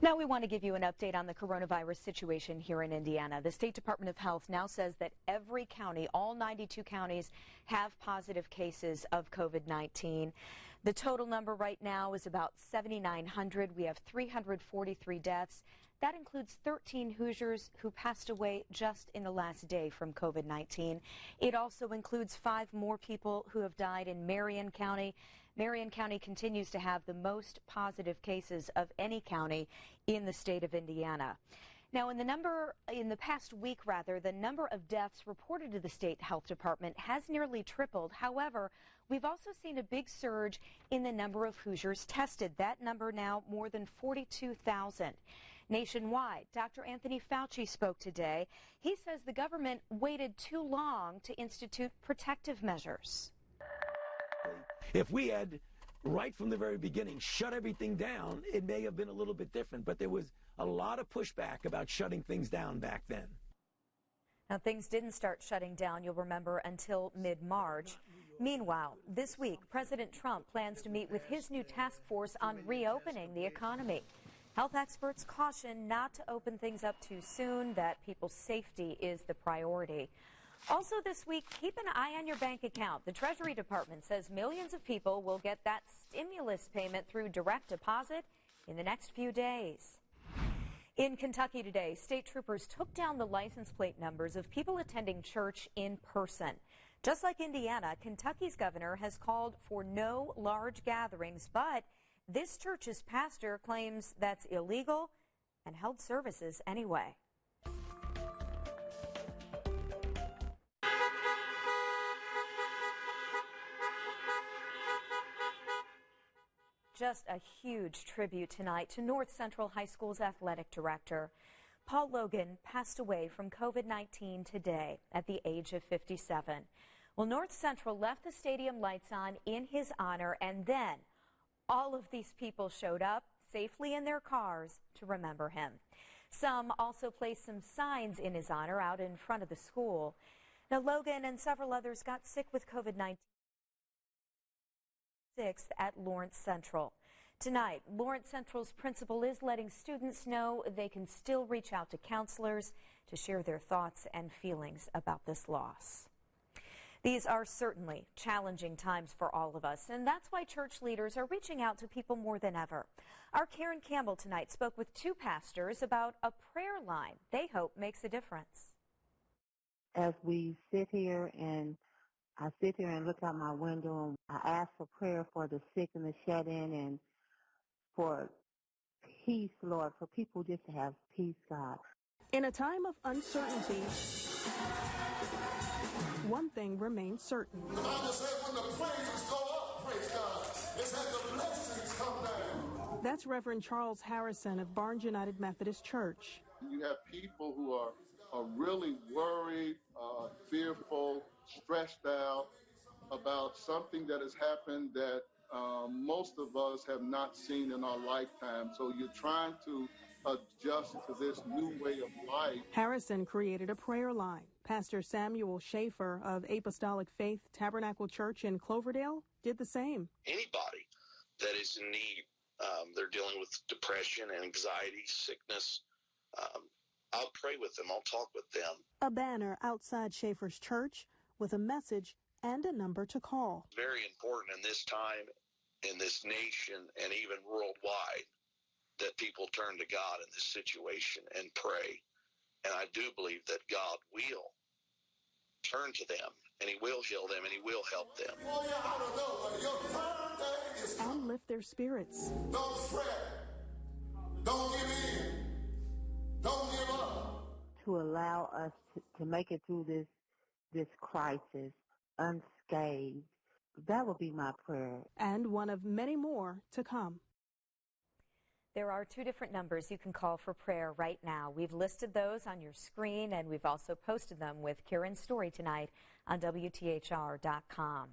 Now we want to give you an update on the coronavirus situation here in Indiana. The State Department of Health now says that every county, all 92 counties, have positive cases of COVID-19. The total number right now is about 7,900. We have 343 deaths. That includes 13 Hoosiers who passed away just in the last day from COVID-19. It also includes 5 more people who have died in Marion County. Marion County continues to have the most positive cases of any county in the state of Indiana. Now, in the past week, the number of deaths reported to the state health department has nearly tripled. However, we've also seen a big surge in the number of Hoosiers tested. That number now more than 42,000. Nationwide, Dr. Anthony Fauci spoke today. He says the government waited too long to institute protective measures. If we had, right from the very beginning, shut everything down, it may have been a little bit different. But there was a lot of pushback about shutting things down back then. Now, things didn't start shutting down, you'll remember, until mid-March. Meanwhile, this week, President Trump plans to meet with his new task force on reopening the economy. Health experts caution not to open things up too soon, that people's safety is the priority. Also this week, keep an eye on your bank account. The Treasury Department says millions of people will get that stimulus payment through direct deposit in the next few days. In Kentucky today, state troopers took down the license plate numbers of people attending church in person. Just like Indiana, Kentucky's governor has called for no large gatherings, but this church's pastor claims that's illegal and held services anyway. Just a huge tribute tonight to North Central High School's athletic director. Paul Logan passed away from COVID-19 today at the age of 57. Well, North Central left the stadium lights on in his honor, and then all of these people showed up safely in their cars to remember him. Some also placed some signs in his honor out in front of the school. Now, Logan and several others got sick with COVID-19 at Lawrence Central. Tonight, Lawrence Central's principal is letting students know they can still reach out to counselors to share their thoughts and feelings about this loss. These are certainly challenging times for all of us, and that's why church leaders are reaching out to people more than ever. Our Karen Campbell tonight spoke with 2 pastors about a prayer line they hope makes a difference. As we sit here and I sit here and look out my window, and I ask for prayer for the sick and the shut-in and for peace, Lord, for people just to have peace, God. In a time of uncertainty, one thing remains certain. The Bible says when the praises go up, praise God, it says the blessings come down. That's Reverend Charles Harrison of Barnes United Methodist Church. You have people who are really worried, fearful, stressed out about something that has happened that most of us have not seen in our lifetime. So you're trying to adjust to this new way of life. Harrison created a prayer line. Pastor Samuel Schaefer of Apostolic Faith Tabernacle Church in Cloverdale did the same. Anybody that is in need, they're dealing with depression and anxiety, sickness, I'll pray with them. I'll talk with them. A banner outside Schaefer's church with a message and a number to call. Very important in this time, in this nation, and even worldwide, that people turn to God in this situation and pray. And I do believe that God will turn to them, and He will heal them, and He will help them. And lift their spirits. Don't fret. Don't give in. Don't give up. To allow us to make it through this crisis unscathed. That would be my prayer. And one of many more to come. There are 2 different numbers you can call for prayer right now. We've listed those on your screen, and we've also posted them with Karen's story tonight on WTHR.com.